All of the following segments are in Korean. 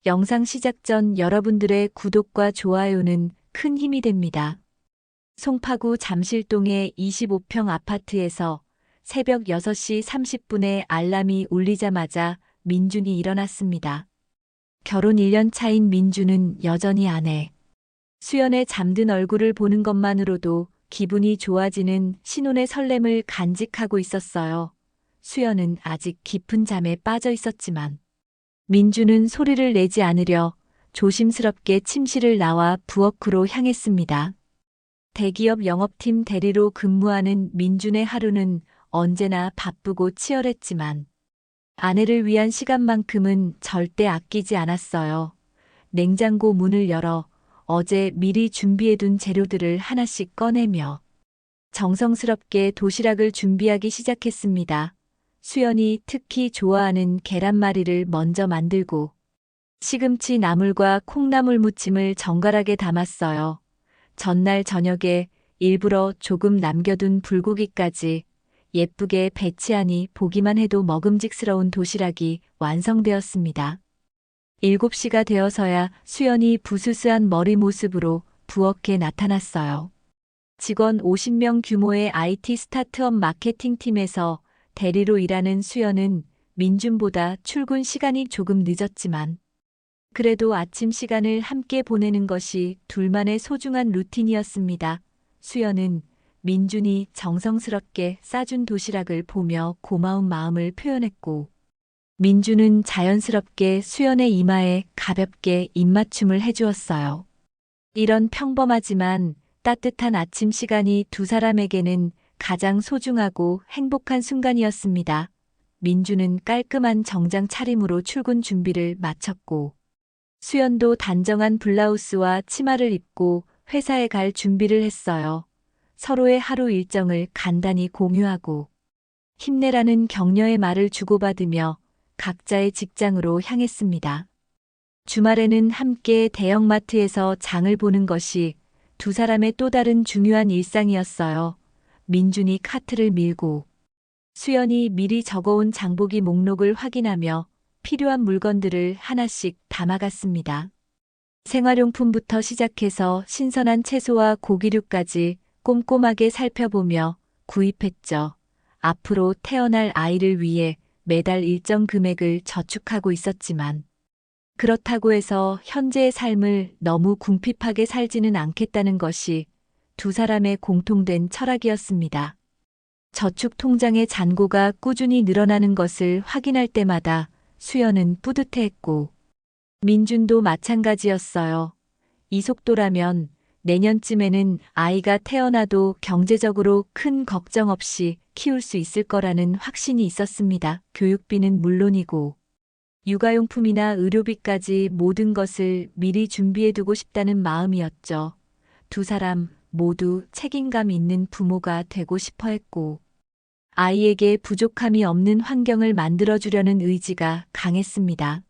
영상 시작 전 여러분들의 구독과 좋아요는 큰 힘이 됩니다. 송파구 잠실동의 25평 아파트에서 새벽 6시 30분에 알람이 울리자마자 민준이 일어났습니다. 결혼 1년 차인 민준은 여전히 아내 수연의 잠든 얼굴을 보는 것만으로도 기분이 좋아지는 신혼의 설렘을 간직하고 있었어요. 수연은 아직 깊은 잠에 빠져 있었지만 민준은 소리를 내지 않으려 조심스럽게 침실을 나와 부엌으로 향했습니다. 대기업 영업팀 대리로 근무하는 민준의 하루는 언제나 바쁘고 치열했지만 아내를 위한 시간만큼은 절대 아끼지 않았어요. 냉장고 문을 열어 어제 미리 준비해둔 재료들을 하나씩 꺼내며 정성스럽게 도시락을 준비하기 시작했습니다. 수연이 특히 좋아하는 계란말이를 먼저 만들고 시금치 나물과 콩나물 무침을 정갈하게 담았어요. 전날 저녁에 일부러 조금 남겨둔 불고기까지 예쁘게 배치하니 보기만 해도 먹음직스러운 도시락이 완성되었습니다. 7시가 되어서야 수연이 부스스한 머리 모습으로 부엌에 나타났어요. 직원 50명 규모의 IT 스타트업 마케팅팀에서 대리로 일하는 수연은 민준보다 출근 시간이 조금 늦었지만 그래도 아침 시간을 함께 보내는 것이 둘만의 소중한 루틴이었습니다. 수연은 민준이 정성스럽게 싸준 도시락을 보며 고마운 마음을 표현했고 민준은 자연스럽게 수연의 이마에 가볍게 입맞춤을 해주었어요. 이런 평범하지만 따뜻한 아침 시간이 두 사람에게는 가장 소중하고 행복한 순간이었습니다. 민준은 깔끔한 정장 차림으로 출근 준비를 마쳤고 수연도 단정한 블라우스와 치마를 입고 회사에 갈 준비를 했어요. 서로의 하루 일정을 간단히 공유하고 힘내라는 격려의 말을 주고받으며 각자의 직장으로 향했습니다. 주말에는 함께 대형마트에서 장을 보는 것이 두 사람의 또 다른 중요한 일상이었어요. 민준이 카트를 밀고 수연이 미리 적어온 장보기 목록을 확인하며 필요한 물건들을 하나씩 담아갔습니다. 생활용품부터 시작해서 신선한 채소와 고기류까지 꼼꼼하게 살펴보며 구입했죠. 앞으로 태어날 아이를 위해 매달 일정 금액을 저축하고 있었지만 그렇다고 해서 현재의 삶을 너무 궁핍하게 살지는 않겠다는 것이 두 사람의 공통된 철학이었습니다. 저축 통장의 잔고가 꾸준히 늘어나는 것을 확인할 때마다 수연은 뿌듯해했고 민준도 마찬가지였어요. 이 속도라면 내년쯤에는 아이가 태어나도 경제적으로 큰 걱정 없이 키울 수 있을 거라는 확신이 있었습니다. 교육비는 물론이고 육아용품이나 의료비까지 모든 것을 미리 준비해두고 싶다는 마음이었죠. 두 사람 모두 책임감 있는 부모가 되고 싶어 했고 아이에게 부족함이 없는 환경을 만들어주려는 의지가 강했습니다.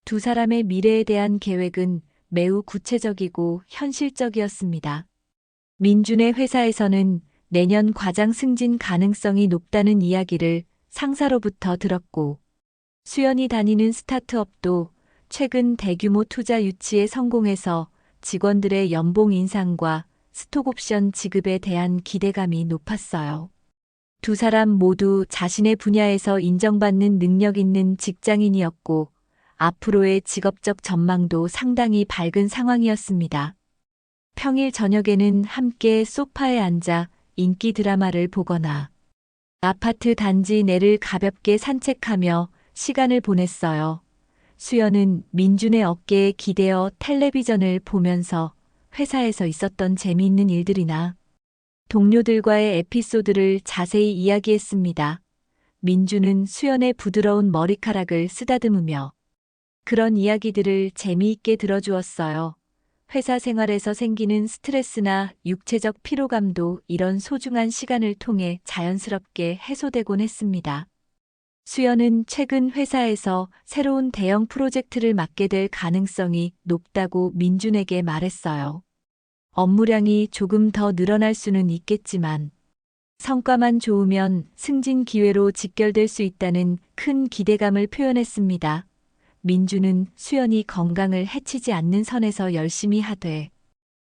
두 사람의 미래에 대한 계획은 매우 구체적이고 현실적이었습니다. 민준의 회사에서는 내년 과장 승진 가능성이 높다는 이야기를 상사로부터 들었고 수연이 다니는 스타트업도 최근 대규모 투자 유치에 성공해서 직원들의 연봉 인상과 스톡옵션 지급에 대한 기대감이 높았어요. 두 사람 모두 자신의 분야에서 인정받는 능력 있는 직장인이었고 앞으로의 직업적 전망도 상당히 밝은 상황이었습니다. 평일 저녁에는 함께 소파에 앉아 인기 드라마를 보거나 아파트 단지 내를 가볍게 산책하며 시간을 보냈어요. 수연은 민준의 어깨에 기대어 텔레비전을 보면서 회사에서 있었던 재미있는 일들이나 동료들과의 에피소드를 자세히 이야기했습니다. 민준은 수연의 부드러운 머리카락을 쓰다듬으며 그런 이야기들을 재미있게 들어주었어요. 회사 생활에서 생기는 스트레스나 육체적 피로감도 이런 소중한 시간을 통해 자연스럽게 해소되곤 했습니다. 수연은 최근 회사에서 새로운 대형 프로젝트를 맡게 될 가능성이 높다고 민준에게 말했어요. 업무량이 조금 더 늘어날 수는 있겠지만 성과만 좋으면 승진 기회로 직결될 수 있다는 큰 기대감을 표현했습니다. 민주는 수연이 건강을 해치지 않는 선에서 열심히 하되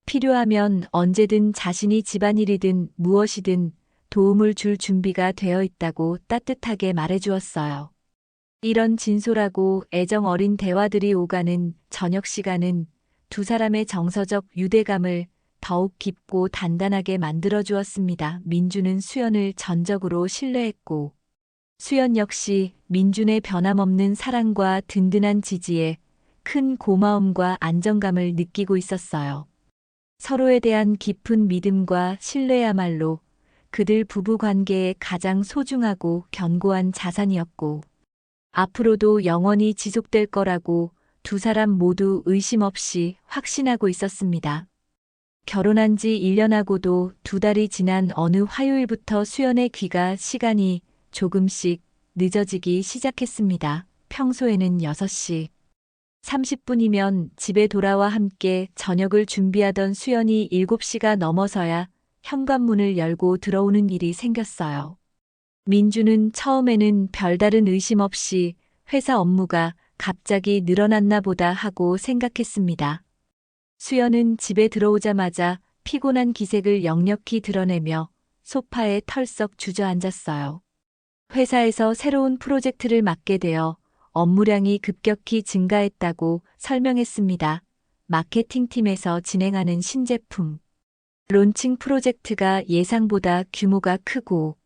필요하면 언제든 자신이 집안일이든 무엇이든 도움을 줄 준비가 되어 있다고 따뜻하게 말해주었어요. 이런 진솔하고 애정 어린 대화들이 오가는 저녁 시간은 두 사람의 정서적 유대감을 더욱 깊고 단단하게 만들어 주었습니다. 민주는 수연을 전적으로 신뢰했고 수연 역시 민준의 변함없는 사랑과 든든한 지지에 큰 고마움과 안정감을 느끼고 있었어요. 서로에 대한 깊은 믿음과 신뢰야말로 그들 부부 관계의 가장 소중하고 견고한 자산이었고 앞으로도 영원히 지속될 거라고 두 사람 모두 의심 없이 확신하고 있었습니다. 결혼한 지 1년하고도 2달이 지난 어느 화요일부터 수연의 귀가 시간이 조금씩 늦어지기 시작했습니다. 평소에는 6시 30분이면 집에 돌아와 함께 저녁을 준비하던 수연이 7시가 넘어서야 현관문을 열고 들어오는 일이 생겼어요. 민주는 처음에는 별다른 의심 없이 회사 업무가 갑자기 늘어났나 보다 하고 생각했습니다. 수연은 집에 들어오자마자 피곤한 기색을 역력히 드러내며 소파에 털썩 주저앉았어요. 회사에서 새로운 프로젝트를 맡게 되어 업무량이 급격히 증가했다고 설명했습니다. 마케팅팀에서 진행하는 신제품 론칭 프로젝트가 예상보다 규모가 크고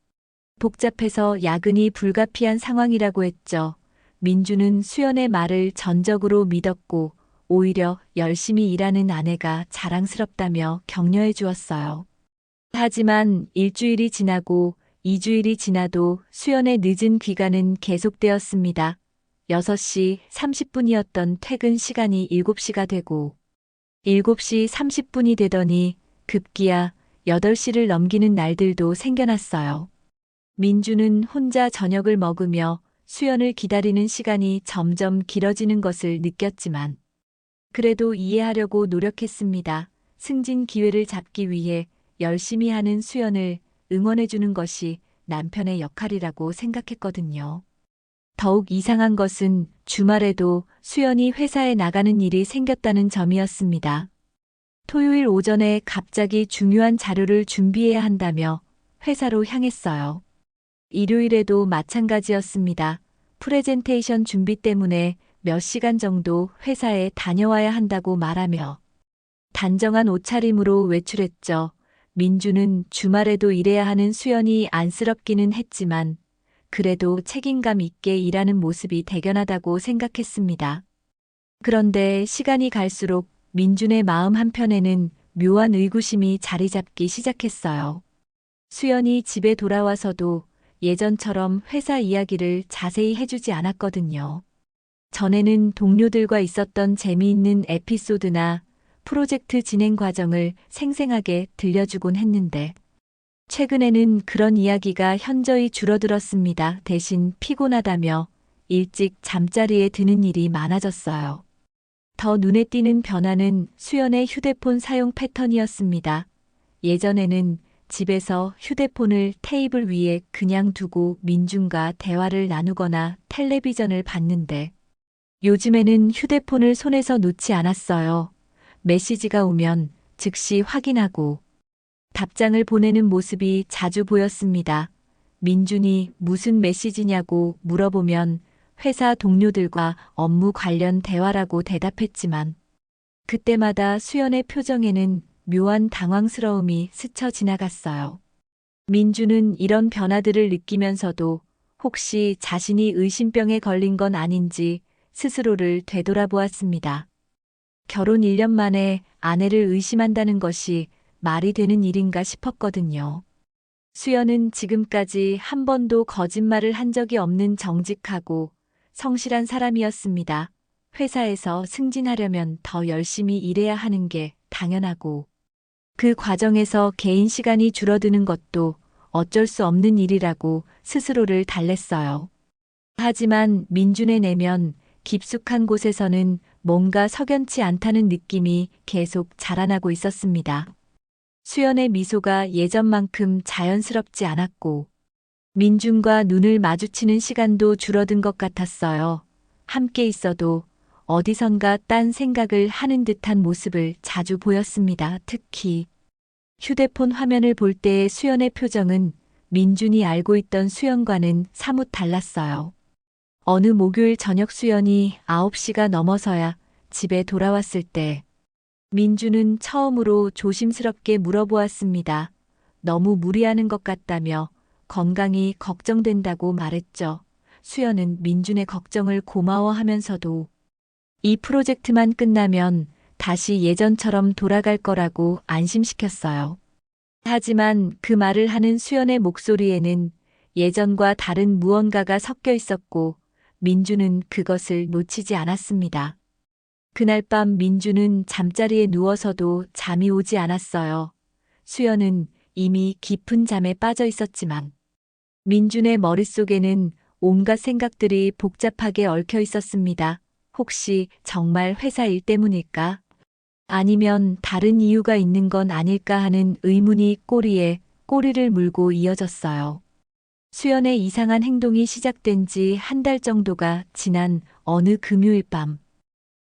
복잡해서 야근이 불가피한 상황이라고 했죠. 민주는 수연의 말을 전적으로 믿었고 오히려 열심히 일하는 아내가 자랑스럽다며 격려해 주었어요. 하지만 일주일이 지나고 2주일이 지나도 수연의 늦은 귀가는 계속되었습니다. 6시 30분이었던 퇴근 시간이 7시가 되고 7시 30분이 되더니 급기야 8시를 넘기는 날들도 생겨났어요. 민주는 혼자 저녁을 먹으며 수연을 기다리는 시간이 점점 길어지는 것을 느꼈지만 그래도 이해하려고 노력했습니다. 승진 기회를 잡기 위해 열심히 하는 수연을 응원해주는 것이 남편의 역할이라고 생각했거든요. 더욱 이상한 것은 주말에도 수연이 회사에 나가는 일이 생겼다는 점이었습니다. 토요일 오전에 갑자기 중요한 자료를 준비해야 한다며 회사로 향했어요. 일요일에도 마찬가지였습니다. 프레젠테이션 준비 때문에 몇 시간 정도 회사에 다녀와야 한다고 말하며 단정한 옷차림으로 외출했죠. 민주는 주말에도 일해야 하는 수연이 안쓰럽기는 했지만 그래도 책임감 있게 일하는 모습이 대견하다고 생각했습니다. 그런데 시간이 갈수록 민준의 마음 한편에는 묘한 의구심이 자리 잡기 시작했어요. 수연이 집에 돌아와서도 예전처럼 회사 이야기를 자세히 해주지 않았거든요. 전에는 동료들과 있었던 재미있는 에피소드나 프로젝트 진행 과정을 생생하게 들려주곤 했는데 최근에는 그런 이야기가 현저히 줄어들었습니다. 대신 피곤하다며 일찍 잠자리에 드는 일이 많아졌어요. 더 눈에 띄는 변화는 수연의 휴대폰 사용 패턴이었습니다. 예전에는 집에서 휴대폰을 테이블 위에 그냥 두고 민준과 대화를 나누거나 텔레비전을 봤는데 요즘에는 휴대폰을 손에서 놓지 않았어요. 메시지가 오면 즉시 확인하고 답장을 보내는 모습이 자주 보였습니다. 민준이 무슨 메시지냐고 물어보면 회사 동료들과 업무 관련 대화라고 대답했지만 그때마다 수연의 표정에는 묘한 당황스러움이 스쳐 지나갔어요. 민주는 이런 변화들을 느끼면서도 혹시 자신이 의심병에 걸린 건 아닌지 스스로를 되돌아보았습니다. 결혼 1년 만에 아내를 의심한다는 것이 말이 되는 일인가 싶었거든요. 수연은 지금까지 한 번도 거짓말을 한 적이 없는 정직하고 성실한 사람이었습니다. 회사에서 승진하려면 더 열심히 일해야 하는 게 당연하고 그 과정에서 개인 시간이 줄어드는 것도 어쩔 수 없는 일이라고 스스로를 달랬어요. 하지만 민준의 내면 깊숙한 곳에서는 뭔가 석연치 않다는 느낌이 계속 자라나고 있었습니다. 수연의 미소가 예전만큼 자연스럽지 않았고 민준과 눈을 마주치는 시간도 줄어든 것 같았어요. 함께 있어도 어디선가 딴 생각을 하는 듯한 모습을 자주 보였습니다. 특히 휴대폰 화면을 볼 때의 수연의 표정은 민준이 알고 있던 수연과는 사뭇 달랐어요. 어느 목요일 저녁 수연이 9시가 넘어서야 집에 돌아왔을 때 민준은 처음으로 조심스럽게 물어보았습니다. 너무 무리하는 것 같다며 건강이 걱정된다고 말했죠. 수연은 민준의 걱정을 고마워하면서도 이 프로젝트만 끝나면 다시 예전처럼 돌아갈 거라고 안심시켰어요. 하지만 그 말을 하는 수연의 목소리에는 예전과 다른 무언가가 섞여 있었고 민준은 그것을 놓치지 않았습니다. 그날 밤 민준은 잠자리에 누워서도 잠이 오지 않았어요. 수연은 이미 깊은 잠에 빠져 있었지만 민준의 머릿속에는 온갖 생각들이 복잡하게 얽혀 있었습니다. 혹시 정말 회사 일 때문일까? 아니면 다른 이유가 있는 건 아닐까 하는 의문이 꼬리에 꼬리를 물고 이어졌어요. 수연의 이상한 행동이 시작된 지 한 달 정도가 지난 어느 금요일 밤,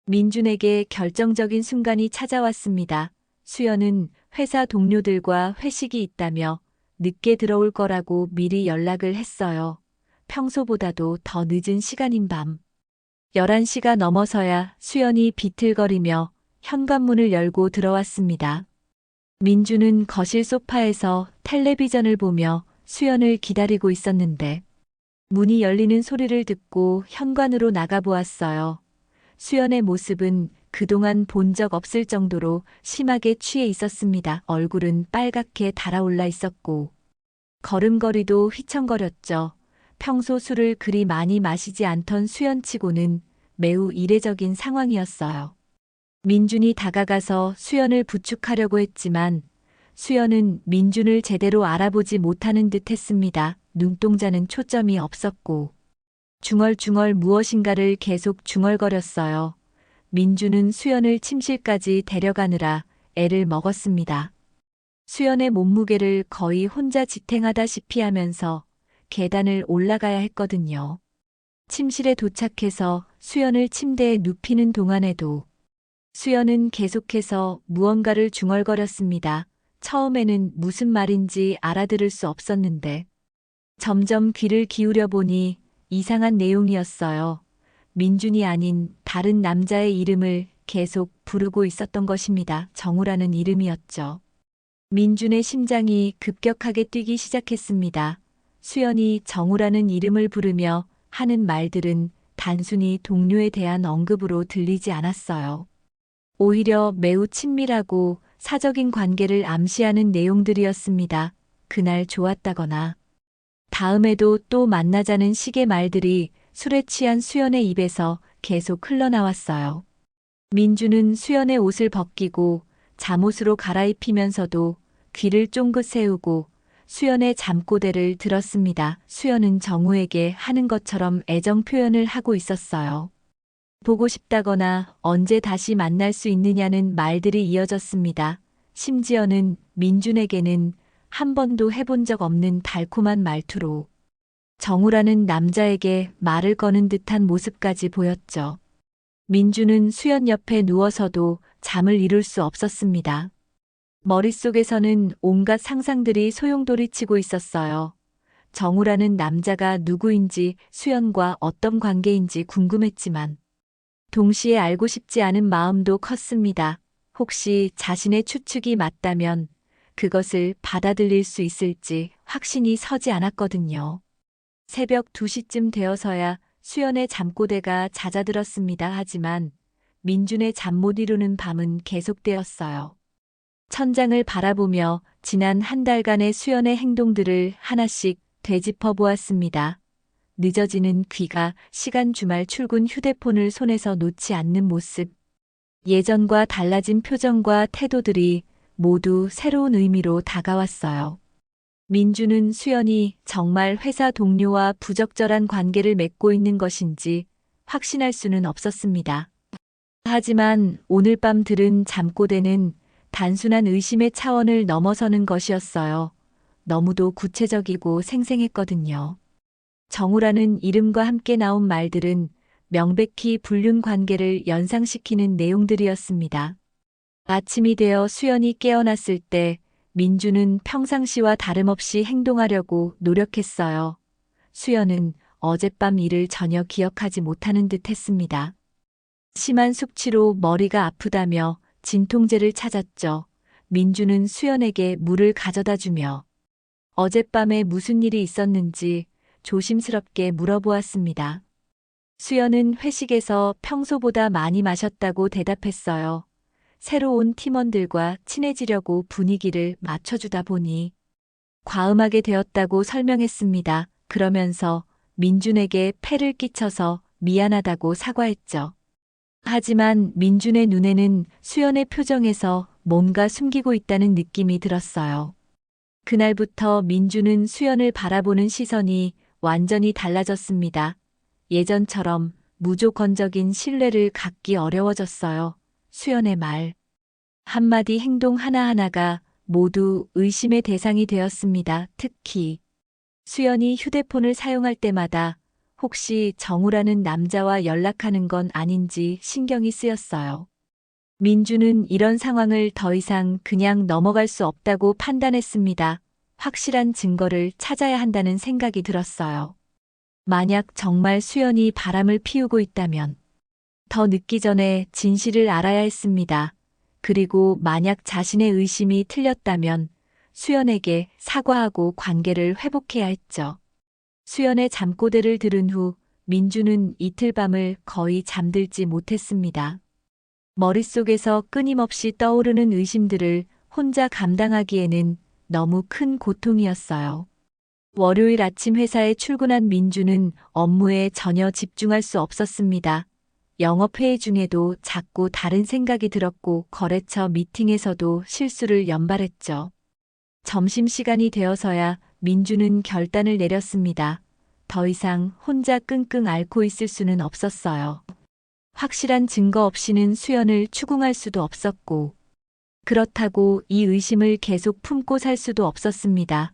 민준에게 결정적인 순간이 찾아왔습니다. 수연은 회사 동료들과 회식이 있다며 늦게 들어올 거라고 미리 연락을 했어요. 평소보다도 더 늦은 시간인 밤. 11시가 넘어서야 수연이 비틀거리며 현관문을 열고 들어왔습니다. 민준은 거실 소파에서 텔레비전을 보며 수연을 기다리고 있었는데 문이 열리는 소리를 듣고 현관으로 나가보았어요. 수연의 모습은 그동안 본 적 없을 정도로 심하게 취해 있었습니다. 얼굴은 빨갛게 달아올라 있었고 걸음걸이도 휘청거렸죠. 평소 술을 그리 많이 마시지 않던 수연치고는 매우 이례적인 상황이었어요. 민준이 다가가서 수연을 부축하려고 했지만 수연은 민준을 제대로 알아보지 못하는 듯 했습니다. 눈동자는 초점이 없었고 중얼중얼 무엇인가를 계속 중얼거렸어요. 민준은 수연을 침실까지 데려가느라 애를 먹었습니다. 수연의 몸무게를 거의 혼자 지탱하다시피 하면서 계단을 올라가야 했거든요. 침실에 도착해서 수연을 침대에 눕히는 동안에도 수연은 계속해서 무언가를 중얼거렸습니다. 처음에는 무슨 말인지 알아들을 수 없었는데 점점 귀를 기울여 보니 이상한 내용이었어요. 민준이 아닌 다른 남자의 이름을 계속 부르고 있었던 것입니다. 정우라는 이름이었죠. 민준의 심장이 급격하게 뛰기 시작했습니다. 수연이 정우라는 이름을 부르며 하는 말들은 단순히 동료에 대한 언급으로 들리지 않았어요. 오히려 매우 친밀하고 사적인 관계를 암시하는 내용들이었습니다. 그날 좋았다거나 다음에도 또 만나자는 식의 말들이 술에 취한 수연의 입에서 계속 흘러나왔어요. 민주는 수연의 옷을 벗기고 잠옷으로 갈아입히면서도 귀를 쫑긋 세우고 수연의 잠꼬대를 들었습니다. 수연은 정우에게 하는 것처럼 애정 표현을 하고 있었어요. 보고 싶다거나 언제 다시 만날 수 있느냐는 말들이 이어졌습니다. 심지어는 민준에게는 한 번도 해본 적 없는 달콤한 말투로 정우라는 남자에게 말을 거는 듯한 모습까지 보였죠. 민준은 수연 옆에 누워서도 잠을 이룰 수 없었습니다. 머릿속에서는 온갖 상상들이 소용돌이치고 있었어요. 정우라는 남자가 누구인지 수연과 어떤 관계인지 궁금했지만 동시에 알고 싶지 않은 마음도 컸습니다. 혹시 자신의 추측이 맞다면 그것을 받아들일 수 있을지 확신이 서지 않았거든요. 새벽 2시쯤 되어서야 수연의 잠꼬대가 잦아들었습니다. 하지만 민준의 잠 못 이루는 밤은 계속되었어요. 천장을 바라보며 지난 한 달간의 수연의 행동들을 하나씩 되짚어 보았습니다. 늦어지는 귀가, 시간 주말 출근 휴대폰을 손에서 놓지 않는 모습, 예전과 달라진 표정과 태도들이 모두 새로운 의미로 다가왔어요. 민주는 수연이 정말 회사 동료와 부적절한 관계를 맺고 있는 것인지 확신할 수는 없었습니다. 하지만 오늘 밤 들은 잠꼬대는 단순한 의심의 차원을 넘어서는 것이었어요. 너무도 구체적이고 생생했거든요. 정우라는 이름과 함께 나온 말들은 명백히 불륜 관계를 연상시키는 내용들이었습니다. 아침이 되어 수연이 깨어났을 때 민주는 평상시와 다름없이 행동하려고 노력했어요. 수연은 어젯밤 일을 전혀 기억하지 못하는 듯 했습니다. 심한 숙취로 머리가 아프다며 진통제를 찾았죠. 민주는 수연에게 물을 가져다 주며 어젯밤에 무슨 일이 있었는지 조심스럽게 물어보았습니다. 수연은 회식에서 평소보다 많이 마셨다고 대답했어요. 새로 온 팀원들과 친해지려고 분위기를 맞춰주다 보니 과음하게 되었다고 설명했습니다. 그러면서 민준에게 폐를 끼쳐서 미안하다고 사과했죠. 하지만 민준의 눈에는 수연의 표정에서 뭔가 숨기고 있다는 느낌이 들었어요. 그날부터 민준은 수연을 바라보는 시선이 완전히 달라졌습니다. 예전처럼 무조건적인 신뢰를 갖기 어려워졌어요. 수연의 말, 한마디 행동 하나하나가 모두 의심의 대상이 되었습니다. 특히 수연이 휴대폰을 사용할 때마다 혹시 정우라는 남자와 연락하는 건 아닌지 신경이 쓰였어요. 민주는 이런 상황을 더 이상 그냥 넘어갈 수 없다고 판단했습니다. 확실한 증거를 찾아야 한다는 생각이 들었어요. 만약 정말 수연이 바람을 피우고 있다면 더 늦기 전에 진실을 알아야 했습니다. 그리고 만약 자신의 의심이 틀렸다면 수연에게 사과하고 관계를 회복해야 했죠. 수연의 잠꼬대를 들은 후 민주는 이틀 밤을 거의 잠들지 못했습니다. 머릿속에서 끊임없이 떠오르는 의심들을 혼자 감당하기에는 너무 큰 고통이었어요. 월요일 아침 회사에 출근한 민주는 업무에 전혀 집중할 수 없었습니다. 영업회의 중에도 자꾸 다른 생각이 들었고 거래처 미팅에서도 실수를 연발했죠. 점심시간이 되어서야 민주는 결단을 내렸습니다. 더 이상 혼자 끙끙 앓고 있을 수는 없었어요. 확실한 증거 없이는 수연을 추궁할 수도 없었고, 그렇다고 이 의심을 계속 품고 살 수도 없었습니다.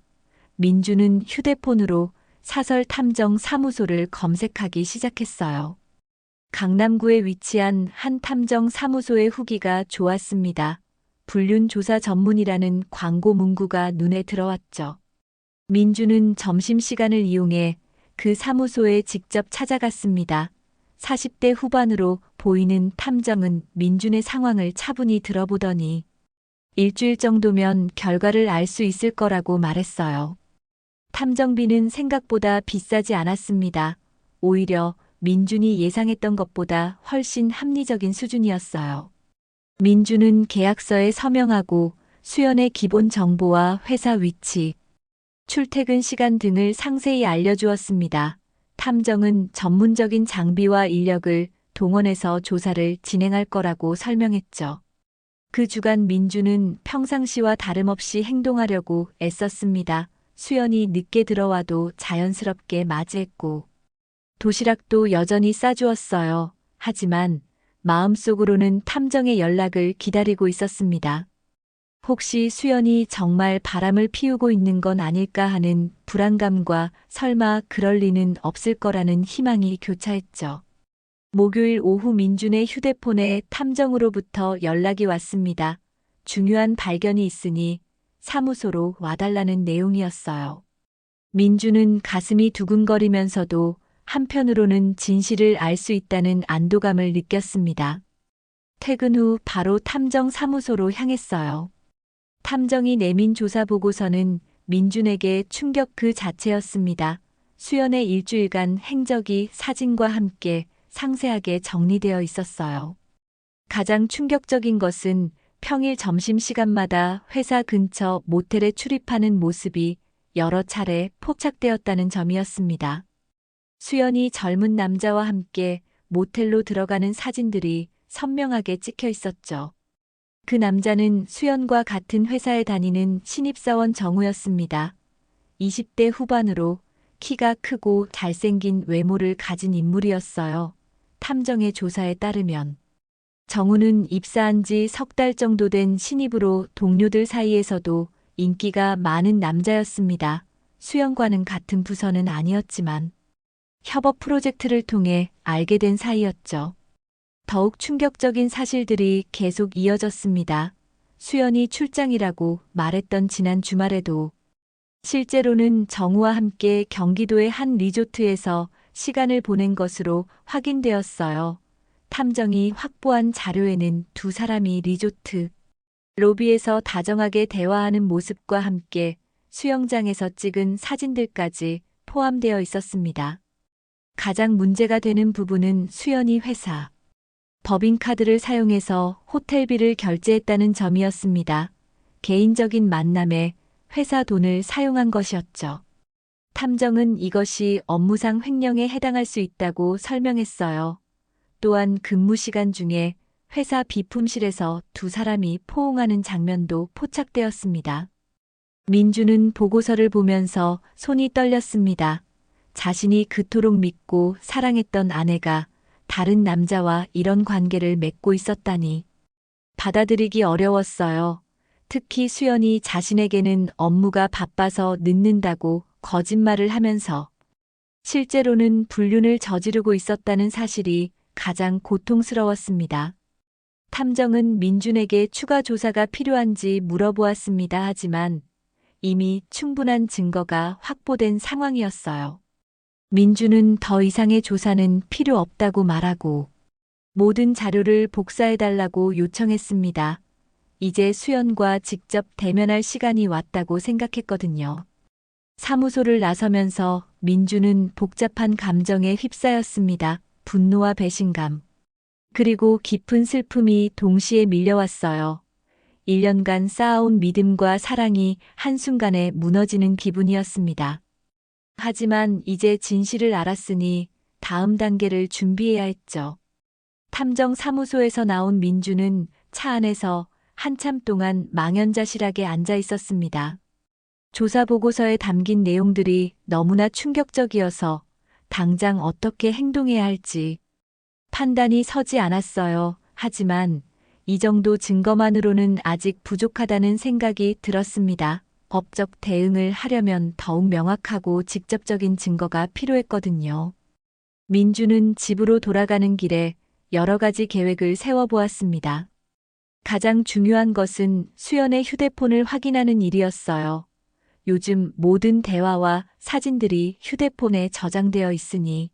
민주는 휴대폰으로 사설 탐정 사무소를 검색하기 시작했어요. 강남구에 위치한 한 탐정 사무소의 후기가 좋았습니다. 불륜 조사 전문이라는 광고 문구가 눈에 들어왔죠. 민주는 점심시간을 이용해 그 사무소에 직접 찾아갔습니다. 40대 후반으로 보이는 탐정은 민준의 상황을 차분히 들어보더니 일주일 정도면 결과를 알 수 있을 거라고 말했어요. 탐정비는 생각보다 비싸지 않았습니다. 오히려 민준이 예상했던 것보다 훨씬 합리적인 수준이었어요. 민준은 계약서에 서명하고 수연의 기본 정보와 회사 위치, 출퇴근 시간 등을 상세히 알려주었습니다. 탐정은 전문적인 장비와 인력을 동원해서 조사를 진행할 거라고 설명했죠. 그 주간 민주는 평상시와 다름없이 행동하려고 애썼습니다. 수연이 늦게 들어와도 자연스럽게 맞이했고 도시락도 여전히 싸주었어요. 하지만 마음속으로는 탐정의 연락을 기다리고 있었습니다. 혹시 수연이 정말 바람을 피우고 있는 건 아닐까 하는 불안감과 설마 그럴 리는 없을 거라는 희망이 교차했죠. 목요일 오후 민준의 휴대폰에 탐정으로부터 연락이 왔습니다. 중요한 발견이 있으니 사무소로 와달라는 내용이었어요. 민준은 가슴이 두근거리면서도 한편으로는 진실을 알 수 있다는 안도감을 느꼈습니다. 퇴근 후 바로 탐정 사무소로 향했어요. 탐정이 내민 조사 보고서는 민준에게 충격 그 자체였습니다. 수연의 일주일간 행적이 사진과 함께 상세하게 정리되어 있었어요. 가장 충격적인 것은 평일 점심시간마다 회사 근처 모텔에 출입하는 모습이 여러 차례 포착되었다는 점이었습니다. 수연이 젊은 남자와 함께 모텔로 들어가는 사진들이 선명하게 찍혀 있었죠. 그 남자는 수연과 같은 회사에 다니는 신입사원 정우였습니다. 20대 후반으로 키가 크고 잘생긴 외모를 가진 인물이었어요. 탐정의 조사에 따르면 정우는 입사한 지 석 달 정도 된 신입으로 동료들 사이에서도 인기가 많은 남자였습니다. 수연과는 같은 부서는 아니었지만 협업 프로젝트를 통해 알게 된 사이였죠. 더욱 충격적인 사실들이 계속 이어졌습니다. 수연이 출장이라고 말했던 지난 주말에도 실제로는 정우와 함께 경기도의 한 리조트에서 시간을 보낸 것으로 확인되었어요. 탐정이 확보한 자료에는 두 사람이 리조트 로비에서 다정하게 대화하는 모습과 함께 수영장에서 찍은 사진들까지 포함되어 있었습니다. 가장 문제가 되는 부분은 수연이 회사 법인카드를 사용해서 호텔비를 결제했다는 점이었습니다. 개인적인 만남에 회사 돈을 사용한 것이었죠. 탐정은 이것이 업무상 횡령에 해당할 수 있다고 설명했어요. 또한 근무 시간 중에 회사 비품실에서 두 사람이 포옹하는 장면도 포착되었습니다. 민주는 보고서를 보면서 손이 떨렸습니다. 자신이 그토록 믿고 사랑했던 아내가 다른 남자와 이런 관계를 맺고 있었다니 받아들이기 어려웠어요. 특히 수연이 자신에게는 업무가 바빠서 늦는다고 거짓말을 하면서 실제로는 불륜을 저지르고 있었다는 사실이 가장 고통스러웠습니다. 탐정은 민준에게 추가 조사가 필요한지 물어보았습니다. 하지만 이미 충분한 증거가 확보된 상황이었어요. 민준은 더 이상의 조사는 필요 없다고 말하고 모든 자료를 복사해달라고 요청했습니다. 이제 수연과 직접 대면할 시간이 왔다고 생각했거든요. 사무소를 나서면서 민준은 복잡한 감정에 휩싸였습니다. 분노와 배신감, 그리고 깊은 슬픔이 동시에 밀려왔어요. 1년간 쌓아온 믿음과 사랑이 한순간에 무너지는 기분이었습니다. 하지만 이제 진실을 알았으니 다음 단계를 준비해야 했죠. 탐정 사무소에서 나온 민주는 차 안에서 한참 동안 망연자실하게 앉아 있었습니다. 조사 보고서에 담긴 내용들이 너무나 충격적이어서 당장 어떻게 행동해야 할지 판단이 서지 않았어요. 하지만 이 정도 증거만으로는 아직 부족하다는 생각이 들었습니다. 법적 대응을 하려면 더욱 명확하고 직접적인 증거가 필요했거든요. 민주는 집으로 돌아가는 길에 여러 가지 계획을 세워보았습니다. 가장 중요한 것은 수연의 휴대폰을 확인하는 일이었어요. 요즘 모든 대화와 사진들이 휴대폰에 저장되어 있으니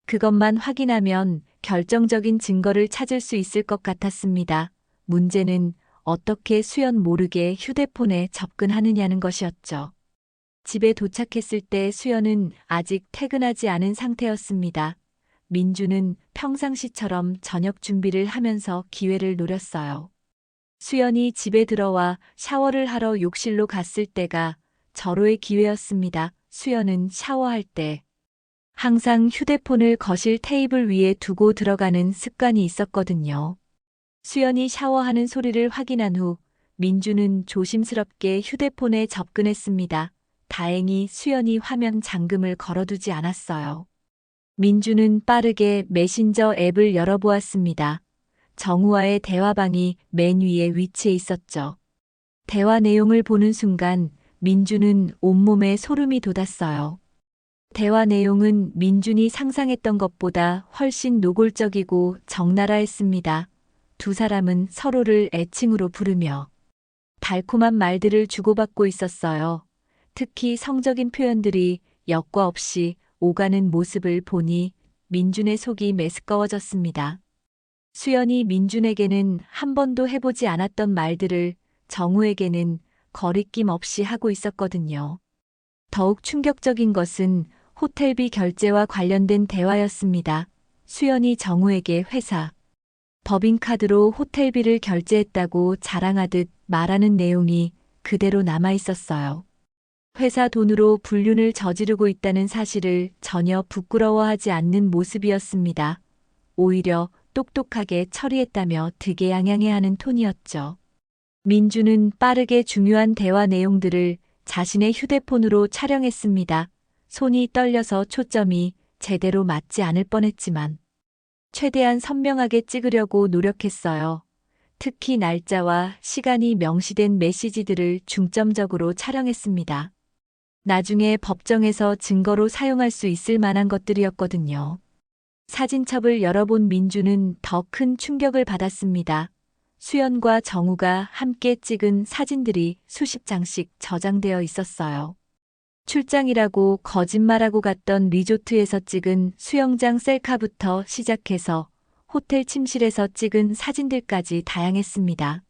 그것만 확인하면 결정적인 증거를 찾을 수 있을 것 같았습니다. 문제는 어떻게 수연 모르게 휴대폰에 접근하느냐는 것이었죠. 집에 도착했을 때 수연은 아직 퇴근하지 않은 상태였습니다. 민주는 평상시처럼 저녁 준비를 하면서 기회를 노렸어요. 수연이 집에 들어와 샤워를 하러 욕실로 갔을 때가 절호의 기회였습니다. 수연은 샤워할 때 항상 휴대폰을 거실 테이블 위에 두고 들어가는 습관이 있었거든요. 수연이 샤워하는 소리를 확인한 후 민주는 조심스럽게 휴대폰에 접근했습니다. 다행히 수연이 화면 잠금을 걸어두지 않았어요. 민주는 빠르게 메신저 앱을 열어보았습니다. 정우와의 대화방이 맨 위에 위치해 있었죠. 대화 내용을 보는 순간 민주는 온몸에 소름이 돋았어요. 대화 내용은 민준이 상상했던 것보다 훨씬 노골적이고 적나라했습니다. 두 사람은 서로를 애칭으로 부르며 달콤한 말들을 주고받고 있었어요. 특히 성적인 표현들이 역과 없이 오가는 모습을 보니 민준의 속이 메스꺼워졌습니다. 수연이 민준에게는 한 번도 해보지 않았던 말들을 정우에게는 거리낌 없이 하고 있었거든요. 더욱 충격적인 것은 호텔비 결제와 관련된 대화였습니다. 수연이 정우에게 회사 법인카드로 호텔비를 결제했다고 자랑하듯 말하는 내용이 그대로 남아 있었어요. 회사 돈으로 불륜을 저지르고 있다는 사실을 전혀 부끄러워하지 않는 모습이었습니다. 오히려 똑똑하게 처리했다며 득에양양해하는 톤이었죠. 민주는 빠르게 중요한 대화 내용들을 자신의 휴대폰으로 촬영했습니다. 손이 떨려서 초점이 제대로 맞지 않을 뻔했지만 최대한 선명하게 찍으려고 노력했어요. 특히 날짜와 시간이 명시된 메시지들을 중점적으로 촬영했습니다. 나중에 법정에서 증거로 사용할 수 있을 만한 것들이었거든요. 사진첩을 열어본 민주는 더 큰 충격을 받았습니다. 수연과 정우가 함께 찍은 사진들이 수십 장씩 저장되어 있었어요. 출장이라고 거짓말하고 갔던 리조트에서 찍은 수영장 셀카부터 시작해서 호텔 침실에서 찍은 사진들까지 다양했습니다.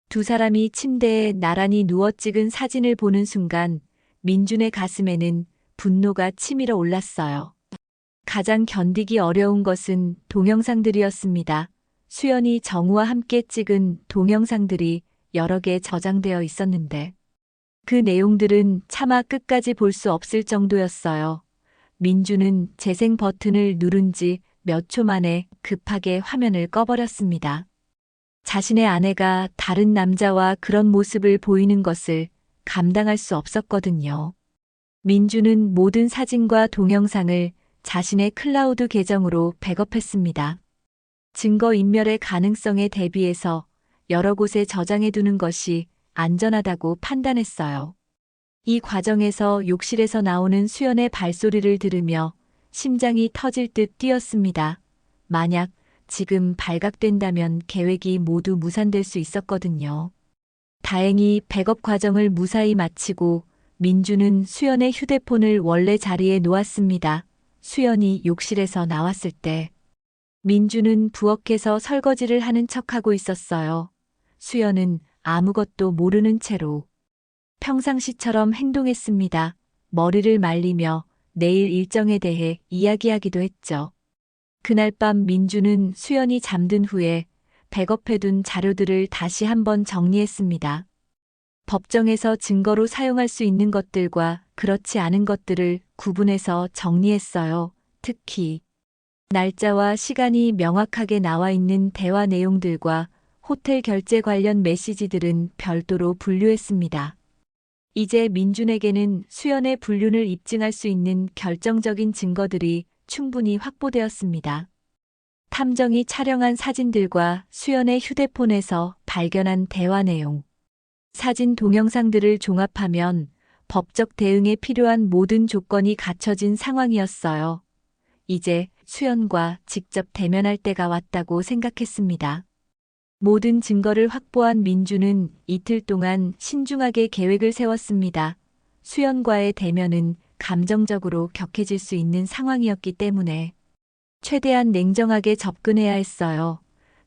두 사람이 침대에 나란히 누워 찍은 사진을 보는 순간 민준의 가슴에는 분노가 치밀어 올랐어요. 가장 견디기 어려운 것은 동영상들이었습니다. 수연이 정우와 함께 찍은 동영상들이 여러 개 저장되어 있었는데 그 내용들은 차마 끝까지 볼 수 없을 정도였어요. 민주는 재생 버튼을 누른 지 몇 초 만에 급하게 화면을 꺼버렸습니다. 자신의 아내가 다른 남자와 그런 모습을 보이는 것을 감당할 수 없었거든요. 민주는 모든 사진과 동영상을 자신의 클라우드 계정으로 백업했습니다. 증거인멸의 가능성에 대비해서 여러 곳에 저장해 두는 것이 안전하다고 판단했어요. 이 과정에서 욕실에서 나오는 수연의 발소리를 들으며 심장이 터질 듯 뛰었습니다. 만약 지금 발각된다면 계획이 모두 무산될 수 있었거든요. 다행히 백업 과정을 무사히 마치고 민주는 수연의 휴대폰을 원래 자리에 놓았습니다. 수연이 욕실에서 나왔을 때 민주는 부엌에서 설거지를 하는 척하고 있었어요. 수연은 아무것도 모르는 채로 평상시처럼 행동했습니다. 머리를 말리며 내일 일정에 대해 이야기하기도 했죠. 그날 밤 민주는 수연이 잠든 후에 백업해둔 자료들을 다시 한번 정리했습니다. 법정에서 증거로 사용할 수 있는 것들과 그렇지 않은 것들을 구분해서 정리했어요. 특히 날짜와 시간이 명확하게 나와 있는 대화 내용들과 호텔 결제 관련 메시지들은 별도로 분류했습니다. 이제 민준에게는 수연의 불륜을 입증할 수 있는 결정적인 증거들이 충분히 확보되었습니다. 탐정이 촬영한 사진들과 수연의 휴대폰에서 발견한 대화 내용, 사진 동영상들을 종합하면 법적 대응에 필요한 모든 조건이 갖춰진 상황이었어요. 이제 수연과 직접 대면할 때가 왔다고 생각했습니다. 모든 증거를 확보한 민주는 이틀 동안 신중하게 계획을 세웠습니다. 수연과의 대면은 감정적으로 격해질 수 있는 상황이었기 때문에 최대한 냉정하게 접근해야 했어요.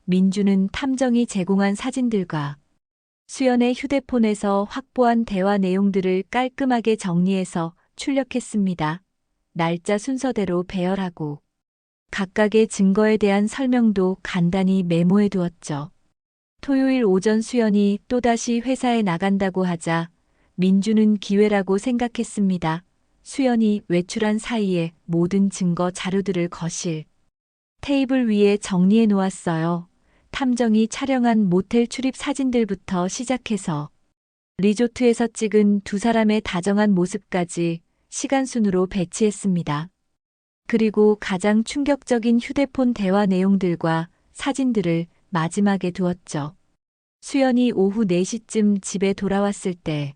민주는 탐정이 제공한 사진들과 수연의 휴대폰에서 확보한 대화 내용들을 깔끔하게 정리해서 출력했습니다. 날짜 순서대로 배열하고 각각의 증거에 대한 설명도 간단히 메모해 두었죠. 토요일 오전 수연이 또다시 회사에 나간다고 하자 민주는 기회라고 생각했습니다. 수연이 외출한 사이에 모든 증거 자료들을 거실 테이블 위에 정리해 놓았어요. 탐정이 촬영한 모텔 출입 사진들부터 시작해서 리조트에서 찍은 두 사람의 다정한 모습까지 시간순으로 배치했습니다. 그리고 가장 충격적인 휴대폰 대화 내용들과 사진들을 마지막에 두었죠. 수연이 오후 4시쯤 집에 돌아왔을 때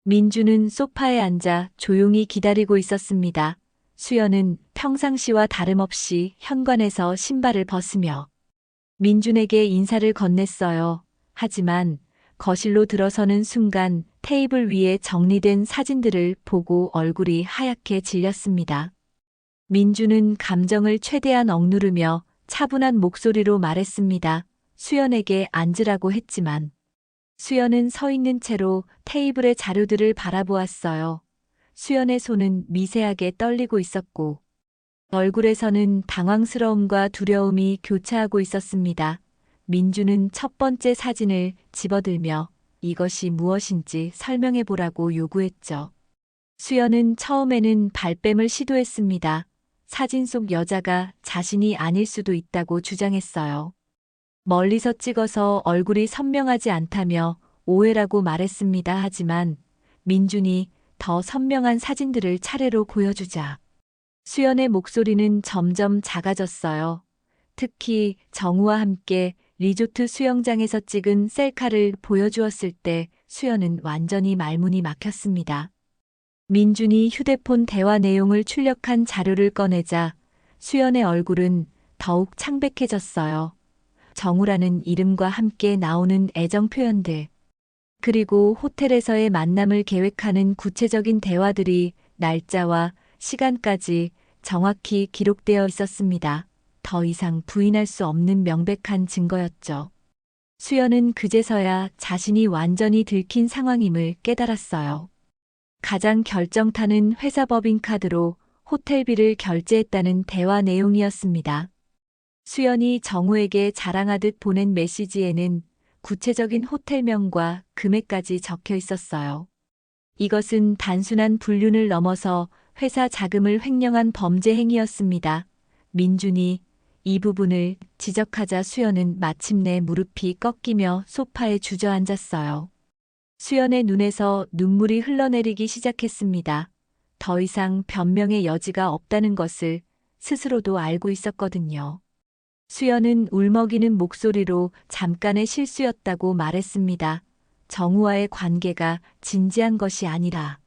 민주는 소파에 앉아 조용히 기다리고 있었습니다. 수연은 평상시와 다름없이 현관에서 신발을 벗으며 민준에게 인사를 건넸어요. 하지만 거실로 들어서는 순간 테이블 위에 정리된 사진들을 보고 얼굴이 하얗게 질렸습니다. 민주는 감정을 최대한 억누르며 차분한 목소리로 말했습니다. 수연에게 앉으라고 했지만 수연은 서 있는 채로 테이블의 자료들을 바라보았어요. 수연의 손은 미세하게 떨리고 있었고 얼굴에서는 당황스러움과 두려움이 교차하고 있었습니다. 민주는 첫 번째 사진을 집어들며 이것이 무엇인지 설명해 보라고 요구했죠. 수연은 처음에는 발뺌을 시도했습니다. 사진 속 여자가 자신이 아닐 수도 있다고 주장했어요. 멀리서 찍어서 얼굴이 선명하지 않다며 오해라고 말했습니다. 하지만 민준이 더 선명한 사진들을 차례로 보여주자 수연의 목소리는 점점 작아졌어요. 특히 정우와 함께 리조트 수영장에서 찍은 셀카를 보여주었을 때 수연은 완전히 말문이 막혔습니다. 민준이 휴대폰 대화 내용을 출력한 자료를 꺼내자 수연의 얼굴은 더욱 창백해졌어요. 정우라는 이름과 함께 나오는 애정 표현들, 그리고 호텔에서의 만남을 계획하는 구체적인 대화들이 날짜와 시간까지 정확히 기록되어 있었습니다. 더 이상 부인할 수 없는 명백한 증거였죠. 수연은 그제서야 자신이 완전히 들킨 상황임을 깨달았어요. 가장 결정타는 회사 법인카드로 호텔비를 결제했다는 대화 내용이었습니다. 수연이 정우에게 자랑하듯 보낸 메시지에는 구체적인 호텔명과 금액까지 적혀 있었어요. 이것은 단순한 불륜을 넘어서 회사 자금을 횡령한 범죄 행위였습니다. 민준이 이 부분을 지적하자 수연은 마침내 무릎이 꺾이며 소파에 주저앉았어요. 수연의 눈에서 눈물이 흘러내리기 시작했습니다. 더 이상 변명의 여지가 없다는 것을 스스로도 알고 있었거든요. 수연은 울먹이는 목소리로 잠깐의 실수였다고 말했습니다. 정우와의 관계가 진지한 것이 아니라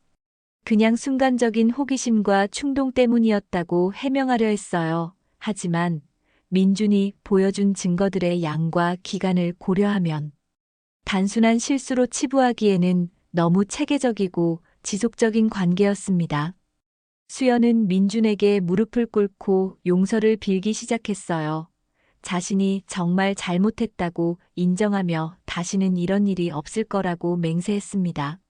그냥 순간적인 호기심과 충동 때문이었다고 해명하려 했어요. 하지만 민준이 보여준 증거들의 양과 기간을 고려하면 단순한 실수로 치부하기에는 너무 체계적이고 지속적인 관계였습니다. 수연은 민준에게 무릎을 꿇고 용서를 빌기 시작했어요. 자신이 정말 잘못했다고 인정하며 다시는 이런 일이 없을 거라고 맹세했습니다.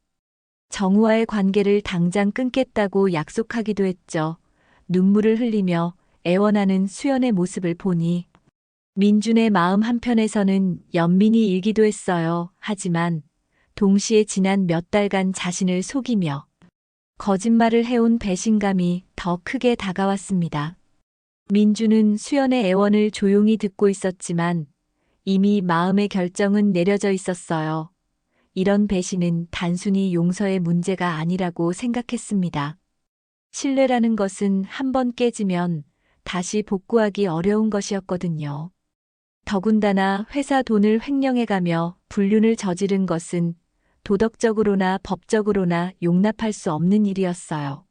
정우와의 관계를 당장 끊겠다고 약속하기도 했죠. 눈물을 흘리며 애원하는 수연의 모습을 보니 민준의 마음 한편에서는 연민이 일기도 했어요. 하지만 동시에 지난 몇 달간 자신을 속이며 거짓말을 해온 배신감이 더 크게 다가왔습니다. 민준은 수연의 애원을 조용히 듣고 있었지만 이미 마음의 결정은 내려져 있었어요. 이런 배신은 단순히 용서의 문제가 아니라고 생각했습니다. 신뢰라는 것은 한번 깨지면 다시 복구하기 어려운 것이었거든요. 더군다나 회사 돈을 횡령해가며 불륜을 저지른 것은 도덕적으로나 법적으로나 용납할 수 없는 일이었어요.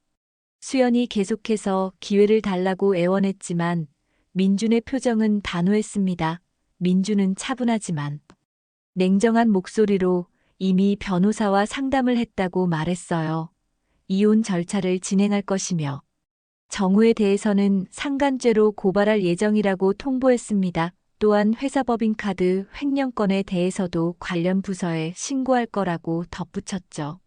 수연이 계속해서 기회를 달라고 애원했지만 민준의 표정은 단호했습니다. 민준은 차분하지만 냉정한 목소리로 이미 변호사와 상담을 했다고 말했어요. 이혼 절차를 진행할 것이며 정우에 대해서는 상간죄로 고발할 예정이라고 통보했습니다. 또한 회사 법인카드 횡령건에 대해서도 관련 부서에 신고할 거라고 덧붙였죠.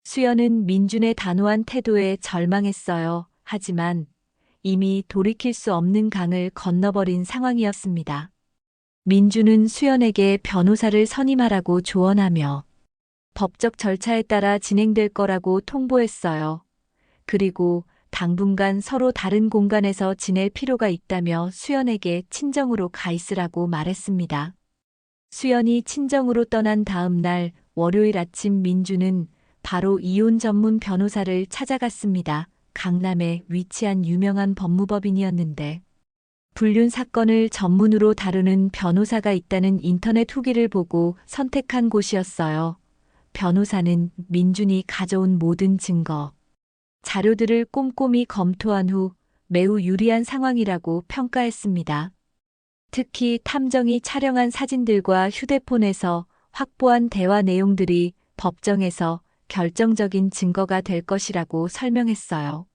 수연은 민준의 단호한 태도에 절망했어요. 하지만 이미 돌이킬 수 없는 강을 건너버린 상황이었습니다. 민준은 수연에게 변호사를 선임하라고 조언하며 법적 절차에 따라 진행될 거라고 통보했어요. 그리고 당분간 서로 다른 공간에서 지낼 필요가 있다며 수연에게 친정으로 가 있으라고 말했습니다. 수연이 친정으로 떠난 다음 날 월요일 아침 민준은 바로 이혼 전문 변호사를 찾아갔습니다. 강남에 위치한 유명한 법무법인이었는데 불륜 사건을 전문으로 다루는 변호사가 있다는 인터넷 후기를 보고 선택한 곳이었어요. 변호사는 민준이 가져온 모든 증거, 자료들을 꼼꼼히 검토한 후 매우 유리한 상황이라고 평가했습니다. 특히 탐정이 촬영한 사진들과 휴대폰에서 확보한 대화 내용들이 법정에서 결정적인 증거가 될 것이라고 설명했어요.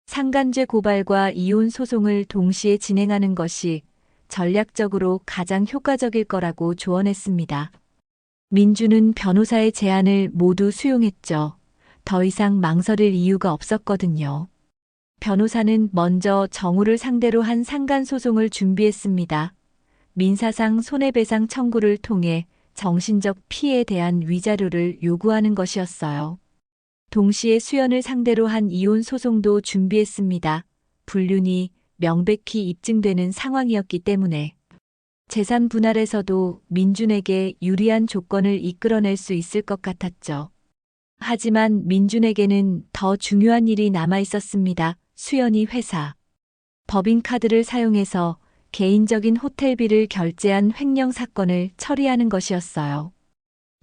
상간죄 고발과 이혼 소송을 동시에 진행하는 것이 전략적으로 가장 효과적일 거라고 조언했습니다. 민준은 변호사의 제안을 모두 수용했죠. 더 이상 망설일 이유가 없었거든요. 변호사는 먼저 정우를 상대로 한 상간소송을 준비했습니다. 민사상 손해배상 청구를 통해 정신적 피해에 대한 위자료를 요구하는 것이었어요. 동시에 수연을 상대로 한 이혼 소송도 준비했습니다. 불륜이 명백히 입증되는 상황이었기 때문에 재산 분할에서도 민준에게 유리한 조건을 이끌어낼 수 있을 것 같았죠. 하지만 민준에게는 더 중요한 일이 남아 있었습니다. 수연이 회사 법인카드를 사용해서 개인적인 호텔비를 결제한 횡령 사건을 처리하는 것이었어요.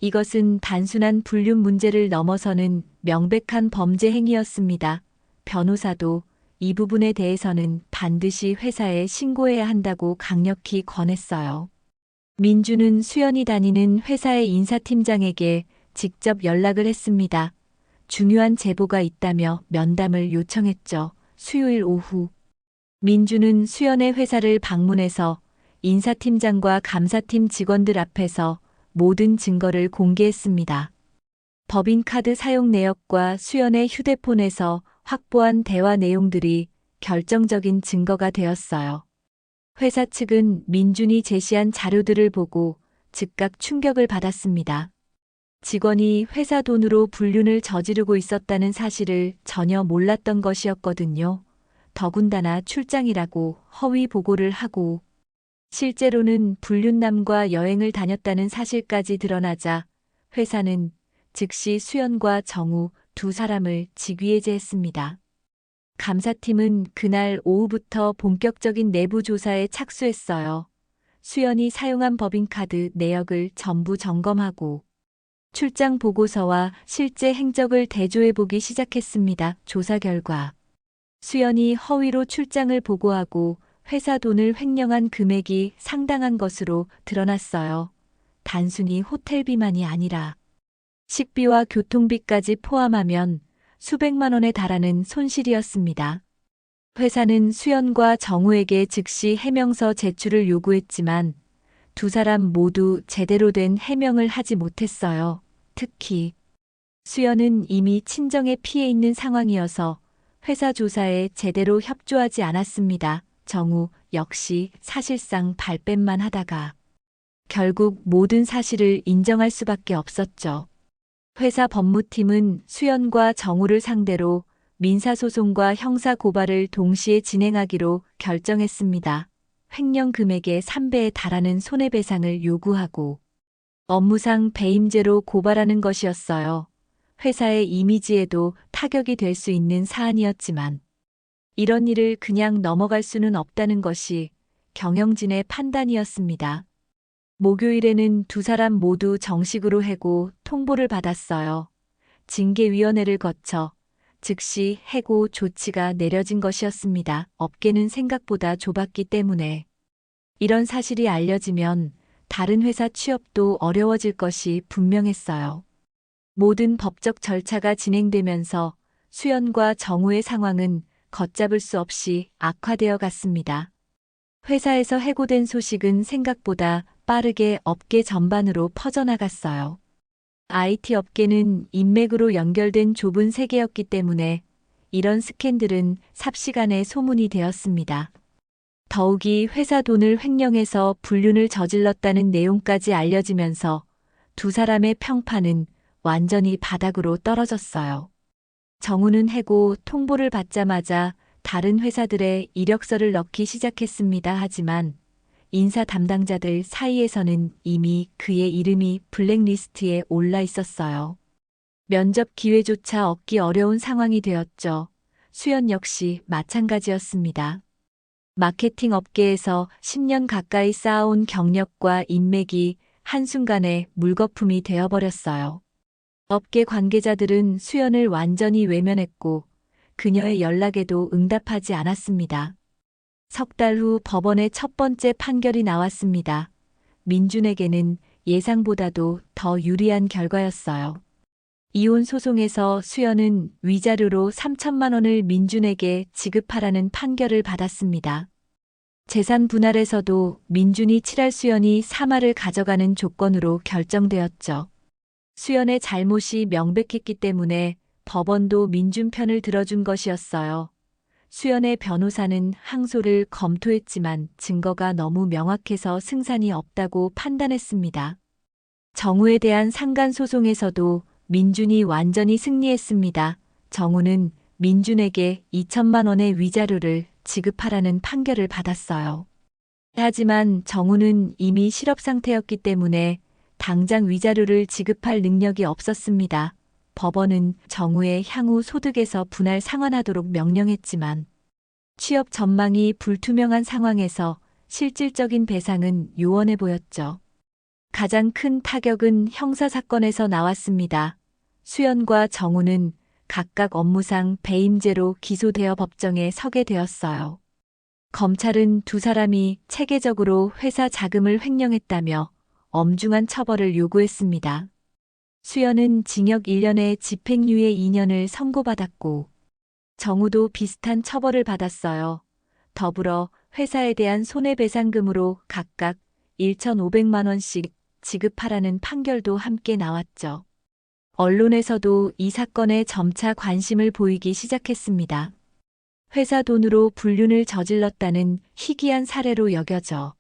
이것은 단순한 불륜 문제를 넘어서는 명백한 범죄 행위였습니다. 변호사도 이 부분에 대해서는 반드시 회사에 신고해야 한다고 강력히 권했어요. 민주는 수연이 다니는 회사의 인사팀장에게 직접 연락을 했습니다. 중요한 제보가 있다며 면담을 요청했죠. 수요일 오후. 민주는 수연의 회사를 방문해서 인사팀장과 감사팀 직원들 앞에서 모든 증거를 공개했습니다. 법인카드 사용 내역과 수연의 휴대폰에서 확보한 대화 내용들이 결정적인 증거가 되었어요. 회사 측은 민준이 제시한 자료들을 보고 즉각 충격을 받았습니다. 직원이 회사 돈으로 불륜을 저지르고 있었다는 사실을 전혀 몰랐던 것이었거든요. 더군다나 출장이라고 허위 보고를 하고 실제로는 불륜남과 여행을 다녔다는 사실까지 드러나자 회사는 즉시 수연과 정우 두 사람을 직위해제했습니다. 감사팀은 그날 오후부터 본격적인 내부 조사에 착수했어요. 수연이 사용한 법인카드 내역을 전부 점검하고 출장 보고서와 실제 행적을 대조해보기 시작했습니다. 조사 결과 수연이 허위로 출장을 보고하고 회사 돈을 횡령한 금액이 상당한 것으로 드러났어요. 단순히 호텔비만이 아니라 식비와 교통비까지 포함하면 수백만 원에 달하는 손실이었습니다. 회사는 수연과 정우에게 즉시 해명서 제출을 요구했지만 두 사람 모두 제대로 된 해명을 하지 못했어요. 특히 수연은 이미 친정에 피해 있는 상황이어서 회사 조사에 제대로 협조하지 않았습니다. 정우 역시 사실상 발뺌만 하다가 결국 모든 사실을 인정할 수밖에 없었죠. 회사 법무팀은 수연과 정우를 상대로 민사소송과 형사고발을 동시에 진행하기로 결정했습니다. 횡령 금액의 3배에 달하는 손해배상을 요구하고 업무상 배임죄로 고발하는 것이었어요. 회사의 이미지에도 타격이 될 수 있는 사안이었지만 이런 일을 그냥 넘어갈 수는 없다는 것이 경영진의 판단이었습니다. 목요일에는 두 사람 모두 정식으로 해고 통보를 받았어요. 징계위원회를 거쳐 즉시 해고 조치가 내려진 것이었습니다. 업계는 생각보다 좁았기 때문에 이런 사실이 알려지면 다른 회사 취업도 어려워질 것이 분명했어요. 모든 법적 절차가 진행되면서 수연과 정우의 상황은 걷잡을 수 없이 악화되어 갔습니다. 회사에서 해고된 소식은 생각보다 빠르게 업계 전반으로 퍼져나갔어요. IT 업계는 인맥으로 연결된 좁은 세계였기 때문에 이런 스캔들은 삽시간에 소문이 되었습니다. 더욱이 회사 돈을 횡령해서 불륜을 저질렀다는 내용까지 알려지면서 두 사람의 평판은 완전히 바닥으로 떨어졌어요. 정우는 해고 통보를 받자마자 다른 회사들의 이력서를 넣기 시작했습니다. 하지만 인사 담당자들 사이에서는 이미 그의 이름이 블랙리스트에 올라 있었어요. 면접 기회조차 얻기 어려운 상황이 되었죠. 수연 역시 마찬가지였습니다. 마케팅 업계에서 10년 가까이 쌓아온 경력과 인맥이 한순간에 물거품이 되어버렸어요. 업계 관계자들은 수연을 완전히 외면했고 그녀의 연락에도 응답하지 않았습니다. 석 달 후 법원의 첫 번째 판결이 나왔습니다. 민준에게는 예상보다도 더 유리한 결과였어요. 이혼 소송에서 수연은 위자료로 3천만 원을 민준에게 지급하라는 판결을 받았습니다. 재산 분할에서도 민준이 칠할 수연이 사마를 가져가는 조건으로 결정되었죠. 수연의 잘못이 명백했기 때문에 법원도 민준 편을 들어준 것이었어요. 수연의 변호사는 항소를 검토했지만 증거가 너무 명확해서 승산이 없다고 판단했습니다. 정우에 대한 상간소송에서도 민준이 완전히 승리했습니다. 정우는 민준에게 2천만 원의 위자료를 지급하라는 판결을 받았어요. 하지만 정우는 이미 실업 상태였기 때문에 당장 위자료를 지급할 능력이 없었습니다. 법원은 정우의 향후 소득에서 분할 상환하도록 명령했지만 취업 전망이 불투명한 상황에서 실질적인 배상은 요원해 보였죠. 가장 큰 타격은 형사사건에서 나왔습니다. 수연과 정우는 각각 업무상 배임죄로 기소되어 법정에 서게 되었어요. 검찰은 두 사람이 체계적으로 회사 자금을 횡령했다며 엄중한 처벌을 요구했습니다. 수연은 징역 1년에 집행유예 2년을 선고받았고, 정우도 비슷한 처벌을 받았어요. 더불어 회사에 대한 손해배상금으로 각각 1,500만 원씩 지급하라는 판결도 함께 나왔죠. 언론에서도 이 사건에 점차 관심을 보이기 시작했습니다. 회사 돈으로 불륜을 저질렀다는 희귀한 사례로 여겨져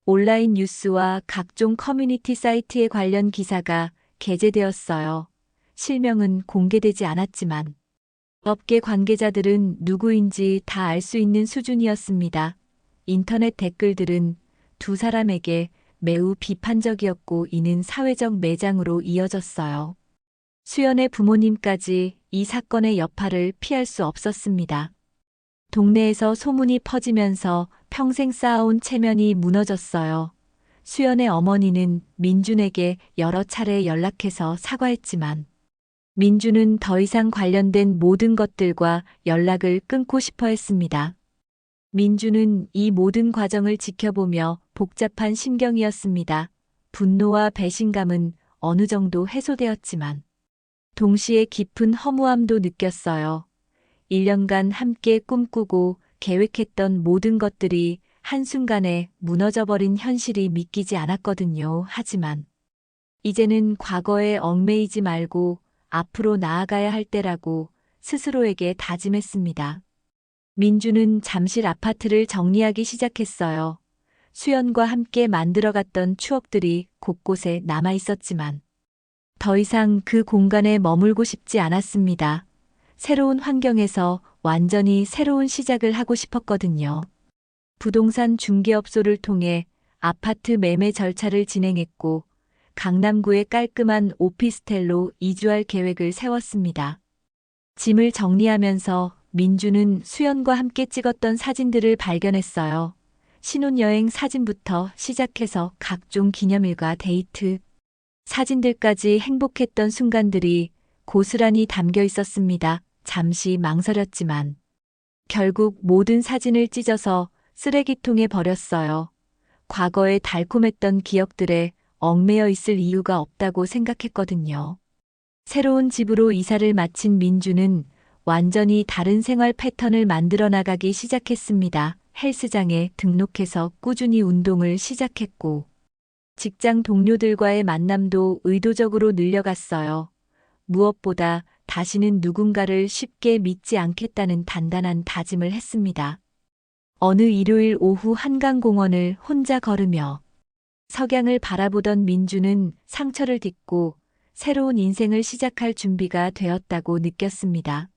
온라인 뉴스와 각종 커뮤니티 사이트의 관련 기사가 게재되었어요. 실명은 공개되지 않았지만 업계 관계자들은 누구인지 다 알 수 있는 수준이었습니다. 인터넷 댓글들은 두 사람에게 매우 비판적이었고 이는 사회적 매장으로 이어졌어요. 수연의 부모님까지 이 사건의 여파를 피할 수 없었습니다. 동네에서 소문이 퍼지면서 평생 쌓아온 체면이 무너졌어요. 수연의 어머니는 민준에게 여러 차례 연락해서 사과했지만 민준은 더 이상 관련된 모든 것들과 연락을 끊고 싶어 했습니다. 민준은 이 모든 과정을 지켜보며 복잡한 심경이었습니다. 분노와 배신감은 어느 정도 해소되었지만 동시에 깊은 허무함도 느꼈어요. 1년간 함께 꿈꾸고 계획했던 모든 것들이 한순간에 무너져버린 현실이 믿기지 않았거든요. 하지만 이제는 과거에 얽매이지 말고 앞으로 나아가야 할 때라고 스스로에게 다짐했습니다. 민주는 잠실 아파트를 정리하기 시작했어요. 수연과 함께 만들어갔던 추억들이 곳곳에 남아 있었지만 더 이상 그 공간에 머물고 싶지 않았습니다. 새로운 환경에서 완전히 새로운 시작을 하고 싶었거든요. 부동산 중개업소를 통해 아파트 매매 절차를 진행했고 강남구의 깔끔한 오피스텔로 이주할 계획을 세웠습니다. 짐을 정리하면서 민주는 수연과 함께 찍었던 사진들을 발견했어요. 신혼여행 사진부터 시작해서 각종 기념일과 데이트, 사진들까지 행복했던 순간들이 고스란히 담겨 있었습니다. 잠시 망설였지만 결국 모든 사진을 찢어서 쓰레기통에 버렸어요. 과거의 달콤했던 기억들에 얽매여 있을 이유가 없다고 생각했거든요. 새로운 집으로 이사를 마친 민주는 완전히 다른 생활 패턴을 만들어 나가기 시작했습니다. 헬스장에 등록해서 꾸준히 운동을 시작했고 직장 동료들과의 만남도 의도적으로 늘려갔어요. 무엇보다 다시는 누군가를 쉽게 믿지 않겠다는 단단한 다짐을 했습니다. 어느 일요일 오후 한강공원을 혼자 걸으며 석양을 바라보던 민주는 상처를 딛고 새로운 인생을 시작할 준비가 되었다고 느꼈습니다.